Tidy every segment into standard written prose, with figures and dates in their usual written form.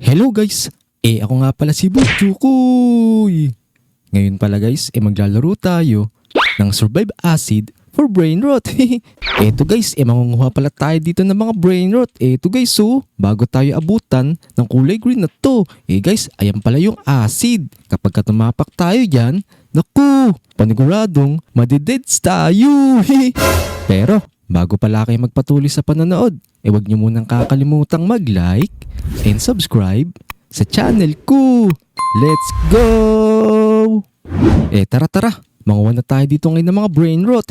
Hello guys! Ako nga pala si Butchukoy! Ngayon pala guys, maglalaro tayo ng Survive Acid for Brain Rot. Eto guys, mangunguha pala tayo dito ng mga Brain Rot. Eto guys, bago tayo abutan ng kulay green na to. Guys, ayan pala yung acid. Kapag tumapak tayo dyan, naku, paniguradong madideds tayo. Pero, bago pala kayo magpatuloy sa panonood, huwag nyo munang kakalimutang mag-like and subscribe sa channel ko. Let's go! Tara, manguha na tayo dito ngayon ng mga brain rot.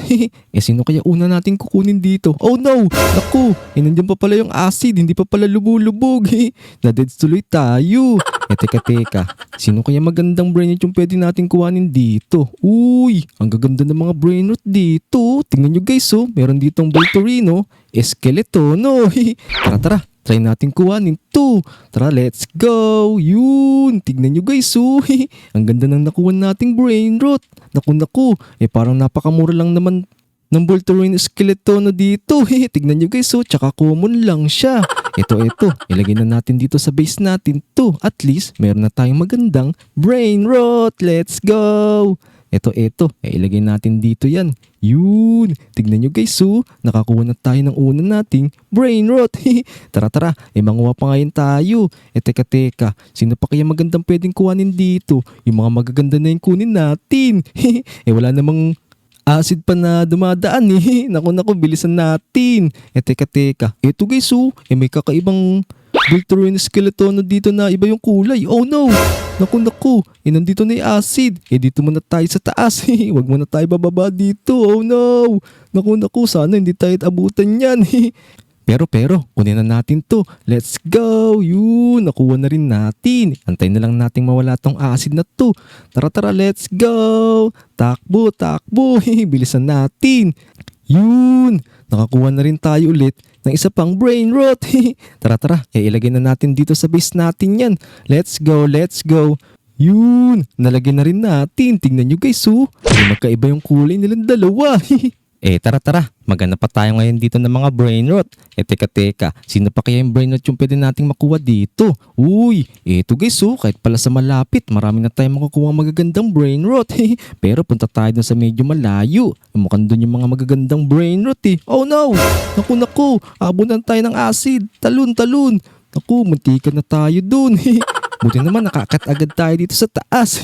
Sino kaya una natin kukunin dito? Oh no! Naku! Nandiyan pa pala yung acid, hindi pa pala lubulubog. Na-deads tuloy tayo. Teka. Sino kaya magandang brain rot yung pwede natin kuhanin dito? Uy! Ang gaganda ng mga brain rot dito. Tingnan nyo guys, meron ditong Voltorino, Eskeletono. Tara. Try natin kuhanin to. Tara, let's go. Yun. Tignan nyo guys, ang ganda ng nakuha nating brain rot. Naku. Parang napakamura lang naman ng Voltorino Eskeletono dito. Tignan nyo guys, tsaka common lang siya. Ito. Ilagay na natin dito sa base natin to. At least, meron na tayong magandang brain rot. Let's go. Ito. Ilagay natin dito yan. Yun. Tignan nyo guys, nakakuha na tayo ng una nating brain rot. Tara. Manguha pa ngayon tayo. Teka. Sino pa kaya magandang pwedeng kuhanin dito? Yung mga magaganda na yung kunin natin. Wala namang acid pa na dumadaan Naku, bilisan natin. Teka. Ito guys, may kakaibang Voltorino Eskeletono dito na iba yung kulay. Oh no! Naku. Nandito na yung acid. Dito muna tayo sa taas. Huwag muna tayo bababa dito. Oh no! Naku, sana hindi tayo abutan yan. Pero, kunin na natin to. Let's go! Yun, nakuha na rin natin. Antayin na lang nating mawala tong acid na to. Tara, let's go! Takbo. Bilisan natin. Yun, nakakuha na rin tayo ulit ng isa pang brain rot. Tara, ilagay na natin dito sa base natin yan. Let's go. Yun, nalagay na rin natin. Tingnan nyo guys, magkaiba yung kulay nilang dalawa. Tara, maghanap pa tayo ngayon dito ng mga brain rot. Teka, sino pa kaya yung brain rot yung pwede nating makuha dito? Uy, eto guys, kahit pala sa malapit, marami na tayong makukuha magagandang brain rot. Pero punta tayo dun sa medyo malayo. Mukhang dun yung mga magagandang brain rot Oh no! Naku, abunan tayo ng acid. Talon. Naku, muntikan na tayo dun. Buti naman nakakat agad tayo dito sa taas.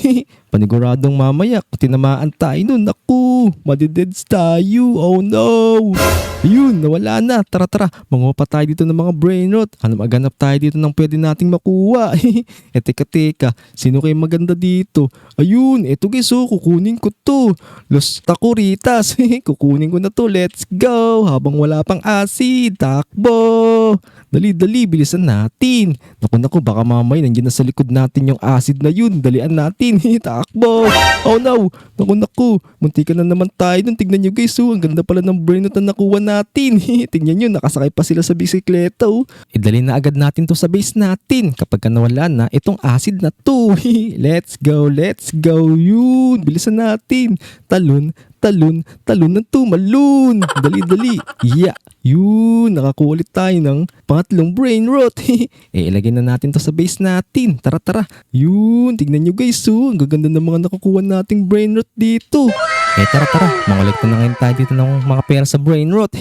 Paniguradong mamaya kung tinamaan tayo nun. Naku, madideds tayo. Oh no. Ayun, nawala na. Tara. Manguha pa tayo dito ng mga brain rot. Maganap tayo dito ng pwede nating makuha. Teka. Sino kayo maganda dito? Ayun, eto guys, kukunin ko to. Los Takuritas. Kukunin ko na to. Let's go. Habang wala pang acid. Takbo. Dali, bilisan natin. Naku, baka mamay nandiyan na sa likod natin yung acid na yun. Dalian natin. Takbo. Oh no. Naku. Muntikan na naman tayo dun. Tignan nyo guys, ang ganda pala ng brain rot na nakuha natin. Tignan nyo, nakasakay pa sila sa bisikleta. Dali na agad natin to sa base natin. Kapag nawala na itong acid na to. Let's go. Yun. Bilisan natin. Talon ng tumalon. Dali. Yeah. Yun, nakakuha ulit tayo ng pangatlong brain rot. Ilagay na natin to sa base natin. Tara. Yun, tignan nyo guys, ang gaganda ng mga nakukuha nating brain rot dito. Tara. Mangulit na ngayon tayo dito ng mga pera sa brain rot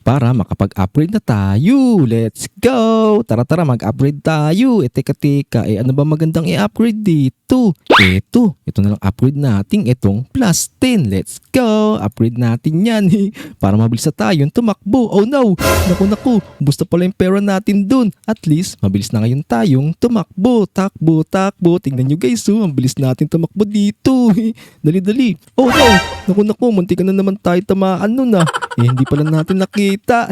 para makapag-upgrade na tayo. Let's go! Tara, mag-upgrade tayo. Teka. Ano ba magandang i-upgrade dito? Ito na lang upgrade natin itong plus 10. Let's go! Upgrade natin yan para mabilis na tayong tumakbo. Oh no! Naku, basta pala yung pera natin dun. At least, mabilis na ngayon tayong tumakbo. Takbo. Tingnan nyo guys, ang bilis natin tumakbo dito. Dali. Oh no! Naku, munti ka na naman tayo tamaan nun hindi pala natin nakita.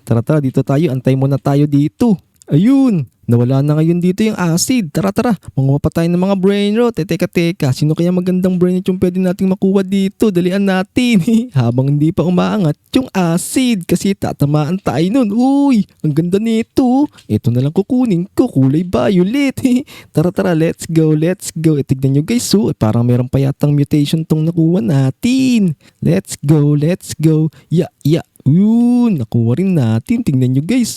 Tara, dito tayo. Antay muna tayo dito. Ayun, nawala na ngayon dito yung acid. Tara, manguha pa tayo ng mga brain rot. Teka, sino kaya magandang brain rot yung pwede nating makuha dito? Dalian natin. Habang hindi pa umaangat yung acid kasi tatamaan tayo nun. Uy, ang ganda nito. Ito na lang kukunin ko, kulay violet. Tara, let's go. Tignan nyo guys, parang meron pa yatang mutation tong nakuha natin. Let's go. Yeah. Yun, nakuha rin natin. Tingnan nyo guys,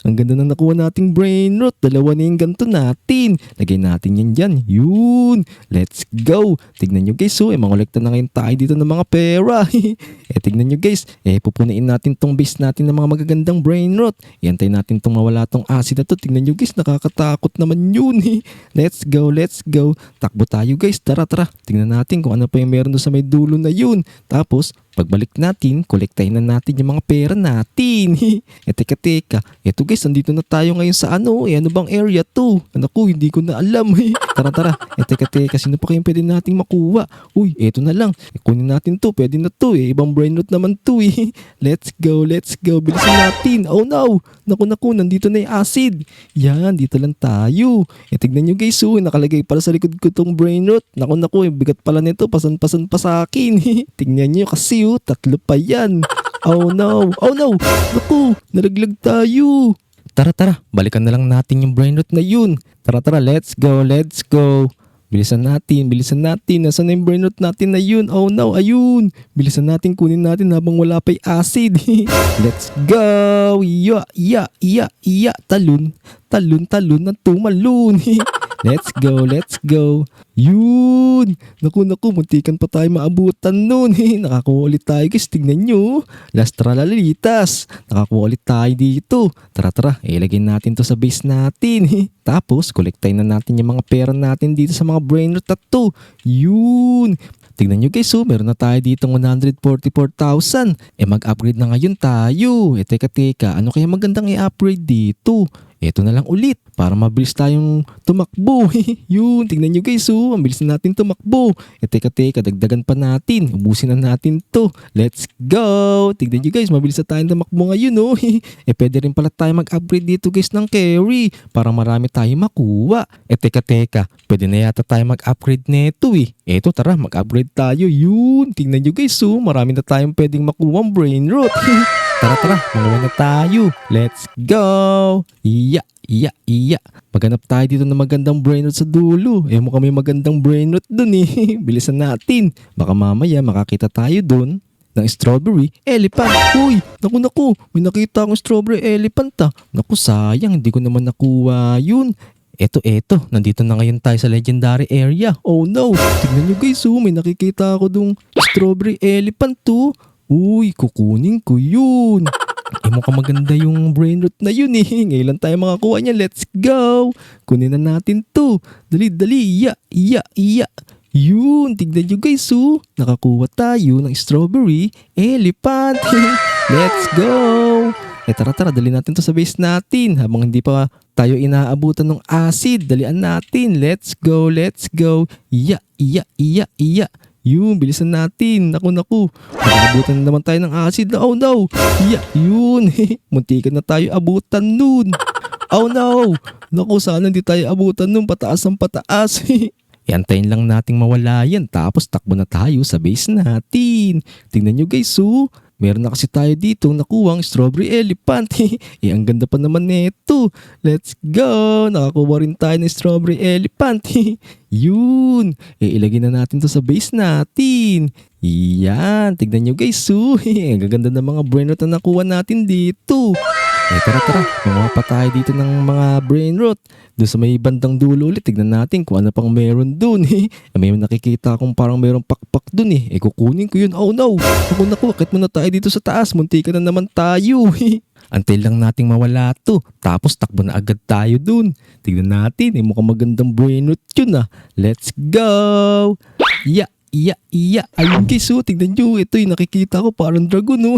ang ganda na nakuha nating brain rot. Dalawa na yung ganito natin. Lagay natin yan dyan. Yun, let's go. Tingnan nyo guys, mangolekta na ngayon tayo dito ng mga pera. Tingnan nyo guys, pupunain natin tong base natin ng mga magagandang brain rot. Iantay natin tong mawala tong acid na to. Tingnan nyo guys, nakakatakot naman yun. Let's go, let's go. Takbo tayo guys, tara. Tingnan natin kung ano pa yung meron doon sa may dulo na yun. Tapos, pagbalik natin, kolektahin na natin yung mga pera natin. Teka. Eto guys, nandito na tayo ngayon sa ano bang area to? Naku, hindi ko na alam. Tara. Teka, sino pa kayong pwede nating makuha? Uy, eto na lang. Kunin natin to, pwede na to Ibang brain rot naman to Let's go. Bilisan natin. Oh no! Naku, nandito na yung acid. Yan, dito lang tayo. Tignan nyo guys, nakalagay para sa likod ko tong brain rot. Naku, bigat pala nito, pasan pa sa akin. Tignan nyo kasi tatlo pa yan. Oh no! Naku, nalaglag tayo. Tara, balikan na lang natin yung brain rot na yun. Tara, let's go. Bilisan natin. Nasaan na yung brain rot natin na yun? Oh no, ayun. Bilisan natin, kunin natin habang wala pa yung acid. Let's go. Iya. Talon na tumalon. Let's go. Yun. Naku, muntikan pa tayo maabutan nun. Nakakuha ulit tayo guys, tignan nyo. Last tralalalitas. Nakakuha ulit tayo dito. Tara, ilagay natin to sa base natin. Tapos, kolektahin na natin yung mga pera natin dito sa mga brain rot at to. Yun. Tignan nyo guys, meron na tayo dito 144,000. Mag-upgrade na ngayon tayo. Teka, ano kaya magandang i-upgrade dito? Ito na lang ulit para mabilis tayong tumakbo. Yun, tingnan nyo guys, ang bilis na natin tumakbo. Teka, dagdagan pa natin. Ubusin na natin to. Let's go! Tingnan nyo guys, mabilis na tayong tumakbo ngayon. Pwede rin pala tayo mag-upgrade dito guys ng carry para marami tayong makuha. Teka, pwede na yata tayo mag-upgrade neto Eto, tara, mag-upgrade tayo. Yun, tingnan nyo guys, marami na tayong pwedeng makuha ang brain rot. Tara, manguha na tayo. Let's go! Iya. Maghanap tayo dito ng magandang brain rot sa dulo. Mukhang may magandang brain rot dun Bilisan natin. Baka mamaya makakita tayo dun ng strawberry elephant. Uy, naku, may nakita akong strawberry elephant Naku, sayang, hindi ko naman nakuha yun. Eto, nandito na ngayon tayo sa legendary area. Oh no, tignan nyo guys, may nakikita ako dong strawberry elephant Uy, kukunin ko yun. Mukhang maganda yung brain rot na yun Ngayon lang tayo makakuha niya. Let's go. Kunin na natin to. Dali. Iya. Yun, tignan nyo guys nakakuha tayo ng strawberry elephant. Let's go. Tara, dali natin to sa base natin. Habang hindi pa tayo inaabutan ng acid, dalian natin. Let's go. Iya. Yun, bilisan natin. Naku. Nakabutan na naman tayo ng acid. Oh no. Yun. Muntikan na tayo abutan nun. Oh no. Naku, sana hindi tayo abutan nun. Pataas. Antayin lang nating mawala yan. Tapos takbo na tayo sa base natin. Tingnan nyo guys meron na kasi tayo dito nakuwang strawberry elephant. Ang ganda pa naman nito. Let's go. Nakakuha rin tayo ng strawberry elephant. Yun. Ilagay na natin to sa base natin. Yan. Tignan nyo guys. Ang gaganda ng mga brain rot na nakuha natin dito. Tara. Gumawa pa tayo dito ng mga brain rot. Doon sa may bandang dulo ulit, tignan natin kung ano pang meron doon. May nakikita akong parang merong pakpak doon kukunin ko yun. Oh no! Naku, akit muna tayo dito sa taas. Muntikan na naman tayo. Antay lang nating mawala to. Tapos takbo na agad tayo doon. Tignan natin, mukhang magandang brain rot yun Let's go! Iya. Ayun guys, tignan nyo. Ito yung nakikita ko parang dragon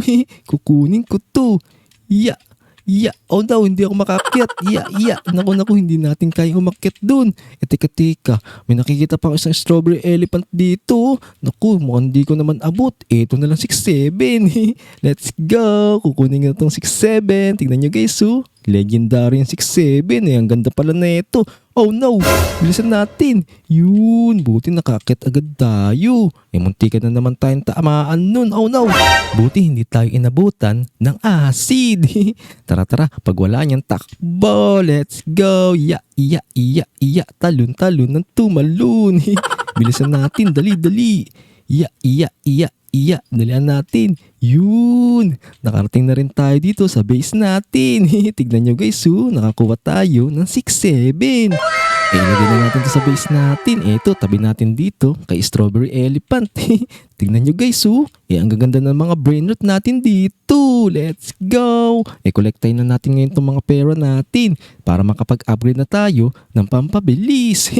Kukunin ko to. Iya. Oh no, hindi ako makakyat. Iya. Naku, hindi natin kayang umakyat dun. Teka. May nakikita pa isang strawberry elephant dito. Naku, mukhang hindi ko naman abot. Ito na lang 6'7". Let's go. Kukunin na itong 6'7". Tignan nyo guys, legendary yung 6'7". Ang ganda pala na ito. Oh no, bilisan natin. Yun, buti nakakit agad tayo. Muntikan na naman tayong tamaan nun. Oh no, buti hindi tayo inabutan ng acid. Tara, pag wala niyan takbo. Let's go. Iya. Talon ng tumalon. Bilisan natin, dali. Iya. iya, dalian natin. Yun, nakarating na rin tayo dito sa base natin. Tignan nyo guys, nakakuha tayo ng 6-7. Ilagay na natin to sa base natin. Eto, tabi natin dito kay Strawberry Elephant. Tignan nyo guys, ang gaganda ng mga brain rot natin dito. Let's go! Kolektahin na natin ngayon itong mga pera natin para makapag-upgrade na tayo ng pampabilis.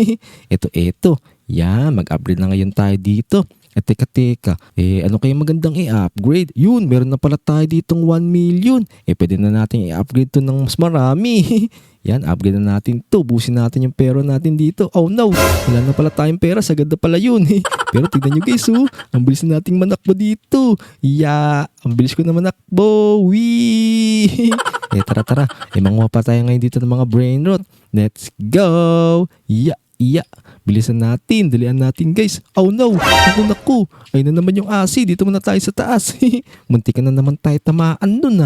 Eto. Yan, mag-upgrade na ngayon tayo dito. Teka. Ano kayo magandang i-upgrade? Yun, meron na pala tayo ditong 1 million. Pwede na natin i-upgrade to ng mas marami. Yan, upgrade na natin to. Busin natin yung pera natin dito. Oh no, wala na pala tayong pera. Sagad na pala yun. Pero tignan nyo guys, ang bilis na nating manakbo dito. Ang bilis ko na manakbo. Wee! Tara. Manguha pa tayo ngayon dito ng mga brain rot. Let's go! Bilisan natin, dalian natin guys. Oh no, naku. Ayun na naman yung acid. Dito muna tayo sa taas. Muntik na naman tayo tamaan dun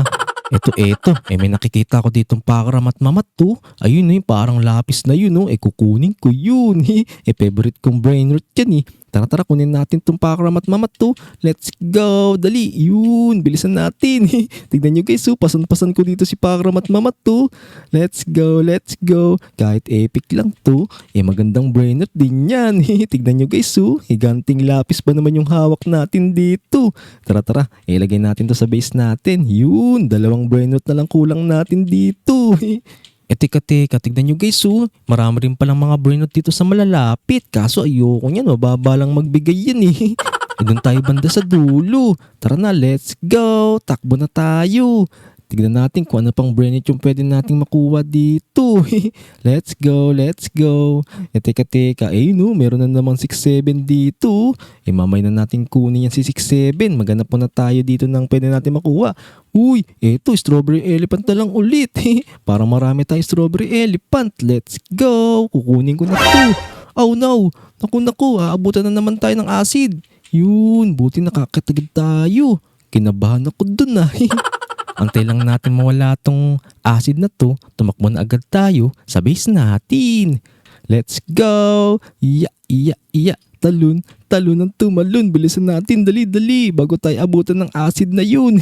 Eto. May nakikita ko ditong pakaramat mamat to. Ayun yung parang lapis na yun kukunin ko yun. Favorite kong brain rot yan Tara, kunin natin tong pakaramat mamat to. Let's go, dali. Yun, bilisan natin. Tignan nyo guys, pasan-pasan ko dito si pakaramat mamat to. Let's go. Kahit epic lang to, magandang brain rot din yan. Tignan nyo guys, higanting lapis pa naman yung hawak natin dito. Tara, ilagay natin to sa base natin. Yun, 2 brain rot na lang kulang natin dito. Teka, tignan nyo guys, marami rin palang mga brain rot dito sa malalapit. Kaso ayoko niyan, mababa lang magbigay yan Doon tayo banda sa dulo. Tara na, let's go. Takbo na tayo. Tignan natin kung ano pang brain rot yung pwede nating makuha dito. Let's go. Teka. Meron na namang 6-7 dito. Mamay na natin kunin yan si 6-7. Maghanap po na tayo dito ng pwede natin makuha. Uy, eto, Strawberry Elephant na lang ulit. Para marami tayong Strawberry Elephant. Let's go. Kukunin ko na to. Oh no. Naku, aabutan na naman tayo ng acid. Yun, buti nakakatagid tayo. Kinabahan ako dun Antay lang natin mawala tong acid na to. Tumakbo na agad tayo sa base natin. Let's go. Talon ng tumalon. Bilisan natin. Dali. Bago tayo abutan ng acid na yun.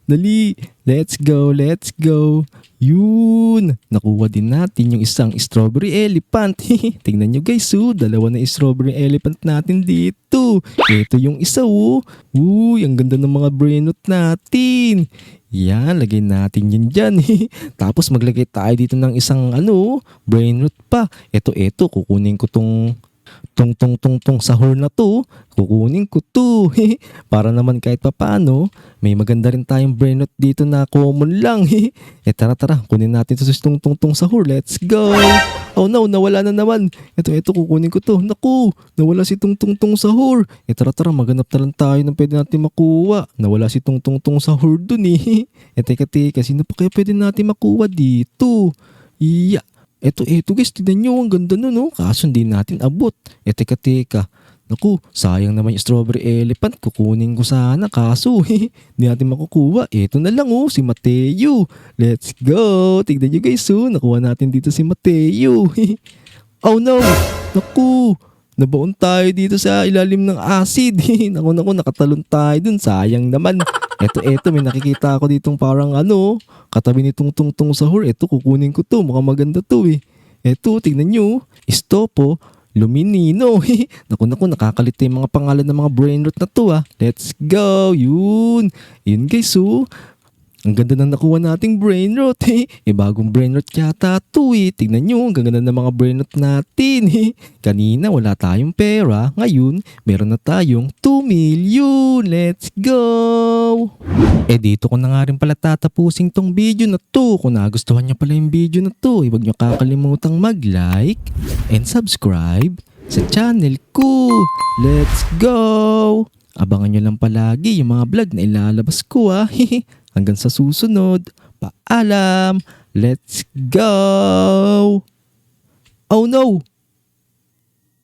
Dali. Let's go. Yun. Nakuha din natin yung isang Strawberry Elephant. Tingnan nyo guys, 2 na Strawberry Elephant natin dito. Ito yung isa, Uy, ang ganda ng mga brain rot natin. Yan, lagay natin yan dyan. Tapos maglagay tayo dito ng isang brain rot pa. Ito, kukunin ko tong sahur na to. Kukunin ko to. Para naman kahit papaano, may maganda rin tayong brain rot dito na common lang. Tara, kunin natin to sa tong sahur. Let's go. Oh no, nawala na naman. Ito, kukunin ko to. Naku, nawala si tong sahur. Tara, maganap na lang tayo ng pwede natin makuha. Nawala si tong sahur dun Teka, sino pa kaya pwede natin makuha dito? Eto guys, tignan nyo, ang ganda nun Kaso hindi natin abot. Teka. Naku, sayang naman yung Strawberry Elephant. Kukunin ko sana, kaso hindi natin makukuha. Eto na lang si Mateo. Let's go. Tignan nyo guys, nakuha natin dito si Mateo. Oh no, naku, nabaon tayo dito sa ilalim ng acid. Naku, nakatalon tayo dun. Sayang naman. Eto, may nakikita ako ditong parang katabi nitong tungtong sahur. Eto, kukunin ko to. Mukhang maganda to Eto, tignan nyo. Istopo, Luminino. Naku, nakakalito yung mga pangalan ng mga brain rot na to Let's go. Yun guys, ang ganda na nakuha nating brain rot bagong brain rot yata to Tignan nyo, ang ganda ng mga brain rot natin Kanina wala tayong pera. Ngayon, meron na tayong 2 million. Let's go. Dito ko na nga rin pala tatapusin tong video na to. Kung nagustuhan nyo pala yung video na to, huwag nyo kakalimutang mag-like and subscribe sa channel ko. Let's go. Abangan nyo lang palagi yung mga vlog na ilalabas ko Hanggang sa susunod. Paalam. Let's go. Oh no.